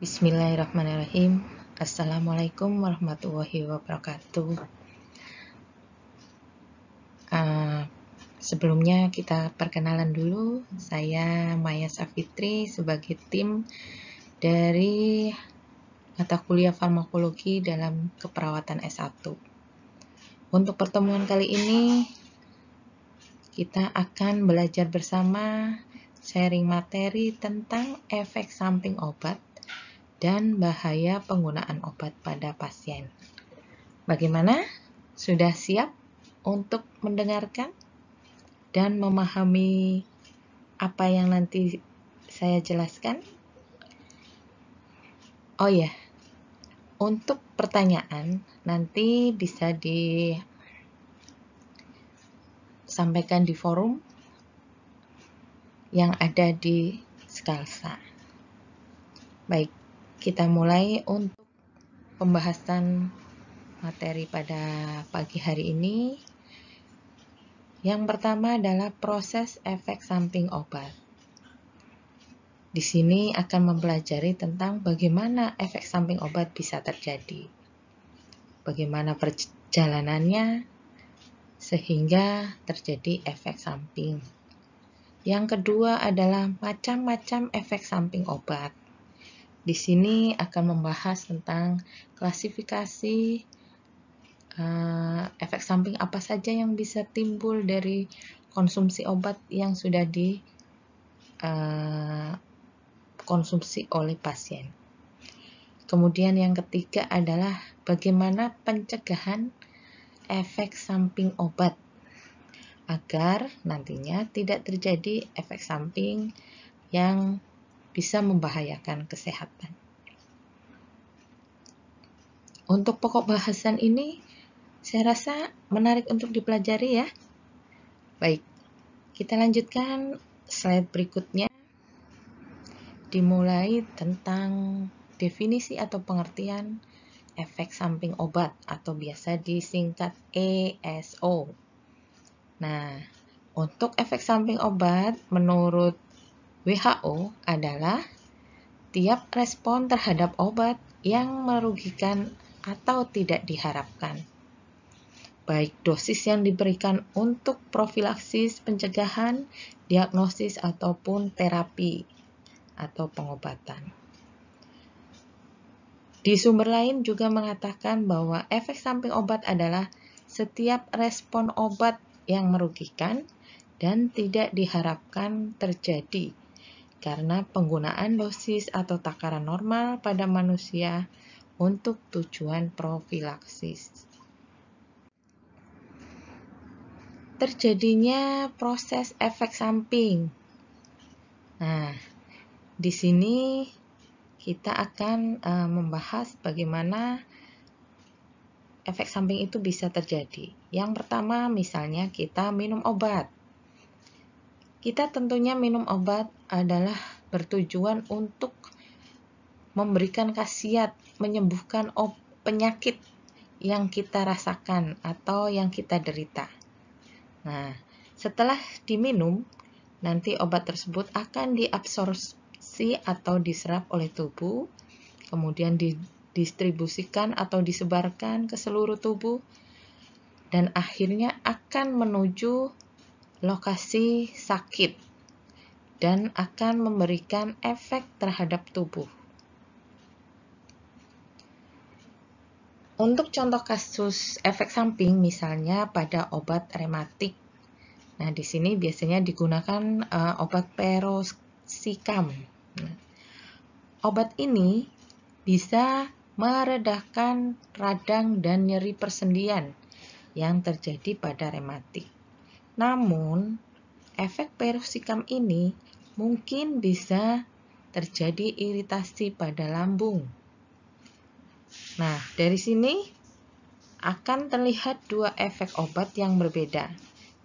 Bismillahirrahmanirrahim. Assalamualaikum warahmatullahi wabarakatuh. Sebelumnya kita perkenalan dulu. Saya Maya Safitri sebagai tim dari mata kuliah farmakologi dalam keperawatan S1. Untuk pertemuan kali ini kita akan belajar bersama sharing materi tentang efek samping obat dan bahaya penggunaan obat pada pasien. Bagaimana? Sudah siap untuk mendengarkan dan memahami apa yang nanti saya jelaskan? Oh ya, untuk pertanyaan nanti bisa disampaikan di forum yang ada di Skalsa. Baik, kita mulai untuk pembahasan materi pada pagi hari ini. Yang pertama adalah proses efek samping obat. Di sini akan mempelajari tentang bagaimana efek samping obat bisa terjadi, bagaimana perjalanannya sehingga terjadi efek samping. Yang kedua adalah macam-macam efek samping obat. Di sini akan membahas tentang klasifikasi efek samping apa saja yang bisa timbul dari konsumsi obat yang sudah dikonsumsi oleh pasien. Kemudian yang ketiga adalah bagaimana pencegahan efek samping obat agar nantinya tidak terjadi efek samping yang bisa membahayakan kesehatan. Untuk pokok bahasan ini saya rasa menarik untuk dipelajari ya. Baik, kita lanjutkan slide berikutnya. Dimulai tentang definisi atau pengertian efek samping obat atau biasa disingkat ESO. Nah, untuk efek samping obat menurut WHO adalah tiap respon terhadap obat yang merugikan atau tidak diharapkan, baik dosis yang diberikan untuk profilaksis, pencegahan, diagnosis, ataupun terapi atau pengobatan. Di sumber lain juga mengatakan bahwa efek samping obat adalah setiap respon obat yang merugikan dan tidak diharapkan terjadi karena penggunaan dosis atau takaran normal pada manusia untuk tujuan profilaksis. Terjadinya proses efek samping. Nah, di sini kita akan membahas bagaimana efek samping itu bisa terjadi. Yang pertama, misalnya kita minum obat. Kita tentunya minum obat adalah bertujuan untuk memberikan khasiat, menyembuhkan penyakit yang kita rasakan atau yang kita derita. Nah, setelah diminum, nanti obat tersebut akan diabsorpsi atau diserap oleh tubuh, kemudian didistribusikan atau disebarkan ke seluruh tubuh, dan akhirnya akan menuju lokasi sakit dan akan memberikan efek terhadap tubuh. Untuk contoh kasus efek samping misalnya pada obat rematik. Nah, di sini biasanya digunakan obat piroxicam. Nah, obat ini bisa meredakan radang dan nyeri persendian yang terjadi pada rematik. Namun, efek piroxicam ini mungkin bisa terjadi iritasi pada lambung. Nah, dari sini akan terlihat dua efek obat yang berbeda,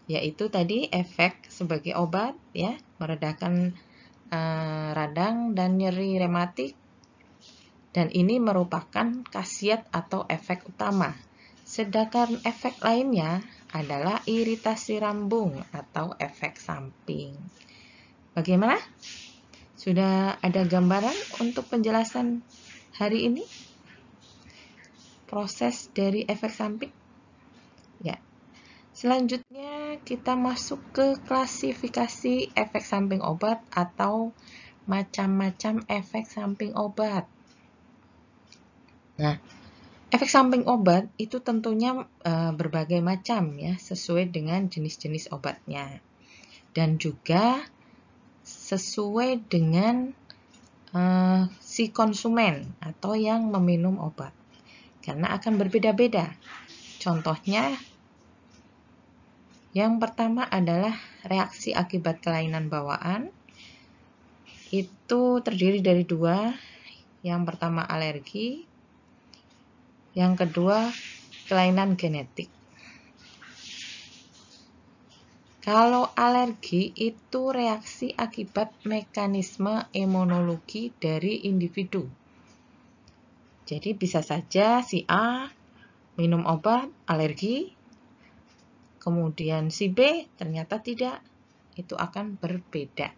yaitu tadi efek sebagai obat ya, meredakan radang dan nyeri rematik, dan ini merupakan khasiat atau efek utama. Sedangkan efek lainnya adalah iritasi lambung atau efek samping. Bagaimana? Sudah ada gambaran untuk penjelasan hari ini? Proses dari efek samping? Ya. Selanjutnya kita masuk ke klasifikasi efek samping obat atau macam-macam efek samping obat. Nah, efek samping obat itu tentunya berbagai macam ya, sesuai dengan jenis-jenis obatnya. Dan juga sesuai dengan si konsumen atau yang meminum obat. Karena akan berbeda-beda. Contohnya, yang pertama adalah reaksi akibat kelainan bawaan. Itu terdiri dari dua. Yang pertama alergi, yang kedua kelainan genetik. Kalau alergi itu reaksi akibat mekanisme imunologi dari individu. Jadi bisa saja si A minum obat alergi, kemudian si B ternyata tidak, itu akan berbeda.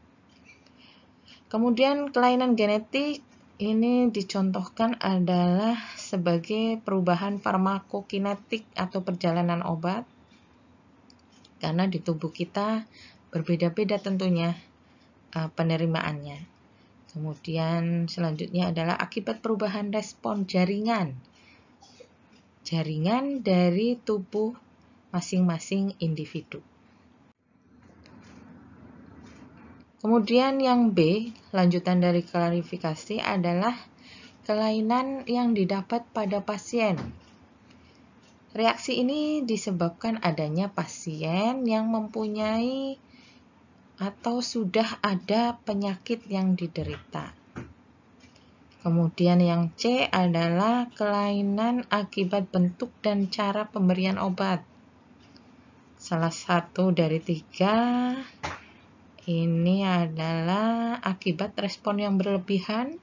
Kemudian kelainan genetik ini dicontohkan adalah sebagai perubahan farmakokinetik atau perjalanan obat, karena di tubuh kita berbeda-beda tentunya penerimaannya. Kemudian selanjutnya adalah akibat perubahan respon jaringan dari tubuh masing-masing individu. Kemudian yang B, lanjutan dari klarifikasi adalah kelainan yang didapat pada pasien. Reaksi ini disebabkan adanya pasien yang mempunyai atau sudah ada penyakit yang diderita. Kemudian yang C adalah kelainan akibat bentuk dan cara pemberian obat. Salah satu dari tiga ini adalah akibat respon yang berlebihan,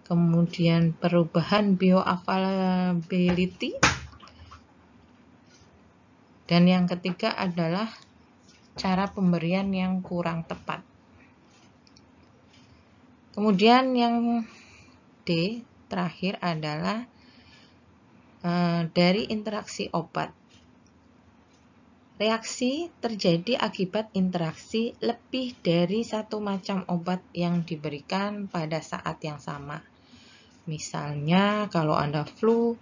kemudian perubahan bioavailability, dan yang ketiga adalah cara pemberian yang kurang tepat. Kemudian yang D terakhir adalah dari interaksi obat. Reaksi terjadi akibat interaksi lebih dari satu macam obat yang diberikan pada saat yang sama. Misalnya kalau Anda flu,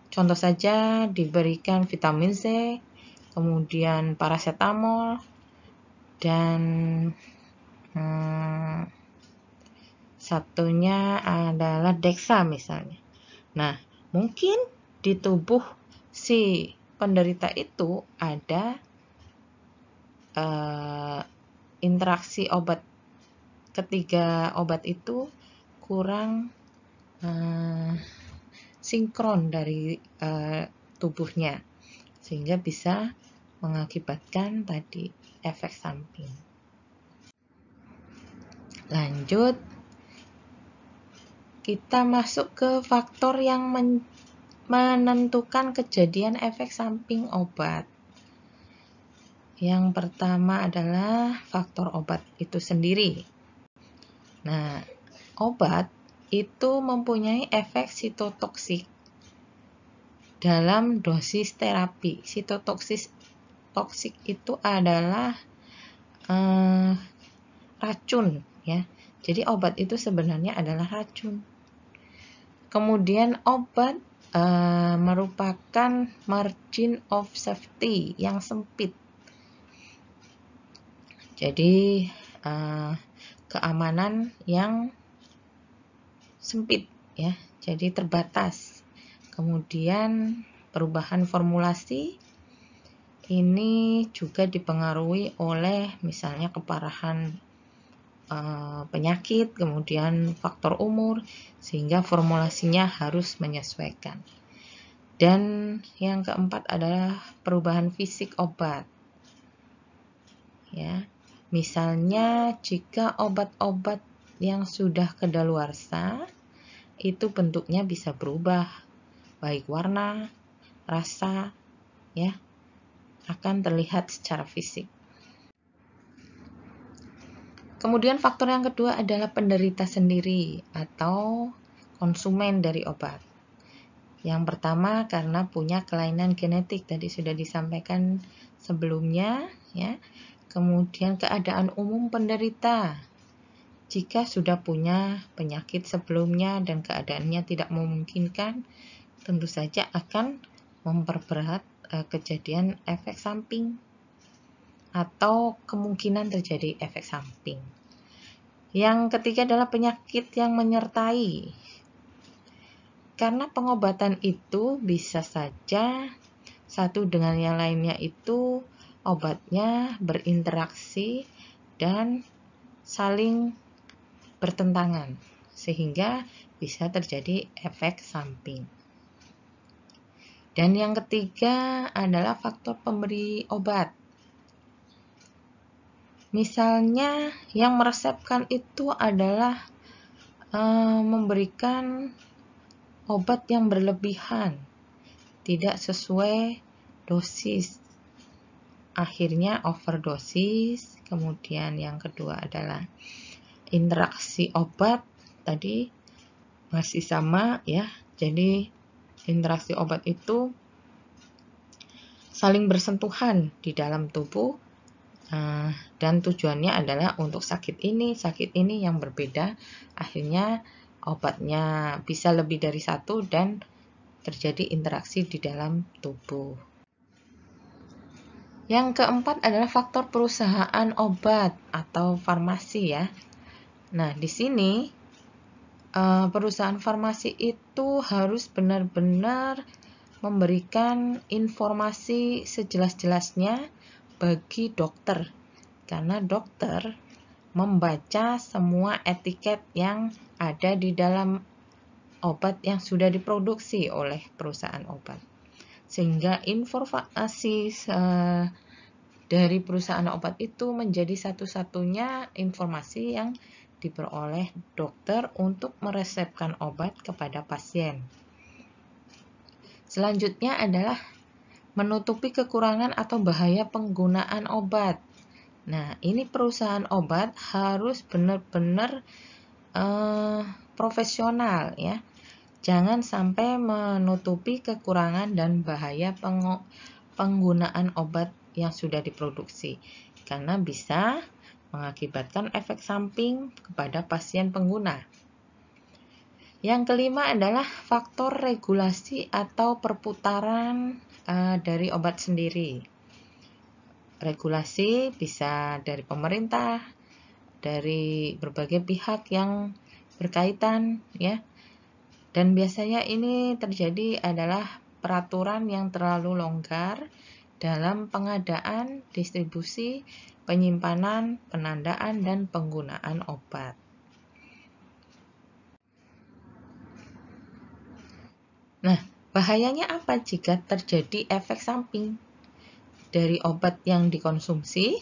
contoh saja diberikan vitamin C, kemudian paracetamol, dan satunya adalah Dexa misalnya. Nah, mungkin di tubuh si penderita itu ada interaksi obat, ketiga obat itu kurang sinkron dari tubuhnya, sehingga bisa mengakibatkan tadi efek samping. Lanjut, kita masuk ke faktor yang menentukan kejadian efek samping obat. Yang pertama adalah faktor obat itu sendiri. Nah, obat itu mempunyai efek sitotoksik dalam dosis terapi. Sitotoksik itu adalah racun, ya. Jadi obat itu sebenarnya adalah racun. Kemudian obat merupakan margin of safety yang sempit. Jadi keamanan yang sempit, ya. Jadi terbatas. Kemudian perubahan formulasi ini juga dipengaruhi oleh misalnya keparahan penyakit, kemudian faktor umur, sehingga formulasinya harus menyesuaikan. Dan yang keempat adalah perubahan fisik obat. Ya, misalnya jika obat-obat yang sudah kadaluarsa itu bentuknya bisa berubah, baik warna, rasa, ya, akan terlihat secara fisik. Kemudian faktor yang kedua adalah penderita sendiri atau konsumen dari obat. Yang pertama karena punya kelainan genetik, tadi sudah disampaikan sebelumnya ya. Kemudian keadaan umum penderita. Jika sudah punya penyakit sebelumnya dan keadaannya tidak memungkinkan, tentu saja akan memperberat kejadian efek samping atau kemungkinan terjadi efek samping. Yang ketiga adalah penyakit yang menyertai. Karena pengobatan itu bisa saja satu dengan yang lainnya itu obatnya berinteraksi dan saling bertentangan sehingga bisa terjadi efek samping. Dan yang ketiga adalah faktor pemberi obat. Misalnya yang meresepkan itu adalah memberikan obat yang berlebihan, tidak sesuai dosis. Akhirnya overdosis. Kemudian yang kedua adalah interaksi obat, tadi masih sama ya. Jadi interaksi obat itu saling bersentuhan di dalam tubuh dan tujuannya adalah untuk sakit ini yang berbeda. Akhirnya obatnya bisa lebih dari satu dan terjadi interaksi di dalam tubuh. Yang keempat adalah faktor perusahaan obat atau farmasi ya. Nah, di sini perusahaan farmasi itu harus benar-benar memberikan informasi sejelas-jelasnya bagi dokter, karena dokter membaca semua etiket yang ada di dalam obat yang sudah diproduksi oleh perusahaan obat, sehingga informasi dari perusahaan obat itu menjadi satu-satunya informasi yang diperoleh dokter untuk meresepkan obat kepada pasien. Selanjutnya adalah menutupi kekurangan atau bahaya penggunaan obat. Nah, ini perusahaan obat harus benar-benar profesional ya. Jangan sampai menutupi kekurangan dan bahaya penggunaan obat yang sudah diproduksi, karena bisa mengakibatkan efek samping kepada pasien pengguna. Yang kelima adalah faktor regulasi atau perputaran dari obat sendiri. Regulasi bisa dari pemerintah, dari berbagai pihak yang berkaitan ya. Dan biasanya ini terjadi adalah peraturan yang terlalu longgar dalam pengadaan, distribusi, penyimpanan, penandaan, dan penggunaan obat. Nah, bahayanya apa jika terjadi efek samping dari obat yang dikonsumsi?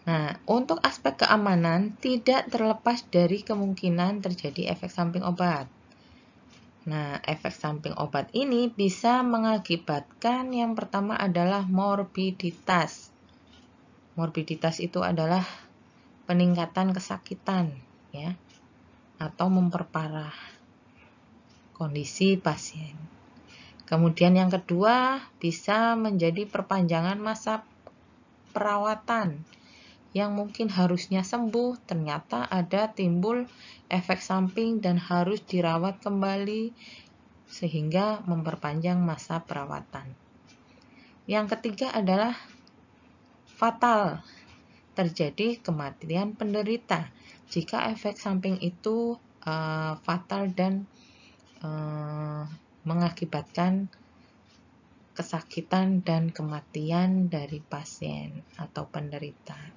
Nah, untuk aspek keamanan tidak terlepas dari kemungkinan terjadi efek samping obat. Nah, efek samping obat ini bisa mengakibatkan yang pertama adalah morbiditas. Morbiditas itu adalah peningkatan kesakitan ya, atau memperparah kondisi pasien. Kemudian yang kedua bisa menjadi perpanjangan masa perawatan yang mungkin harusnya sembuh, ternyata ada timbul efek samping dan harus dirawat kembali sehingga memperpanjang masa perawatan. Yang ketiga adalah fatal, terjadi kematian penderita jika efek samping itu fatal dan mengakibatkan kesakitan dan kematian dari pasien atau penderita.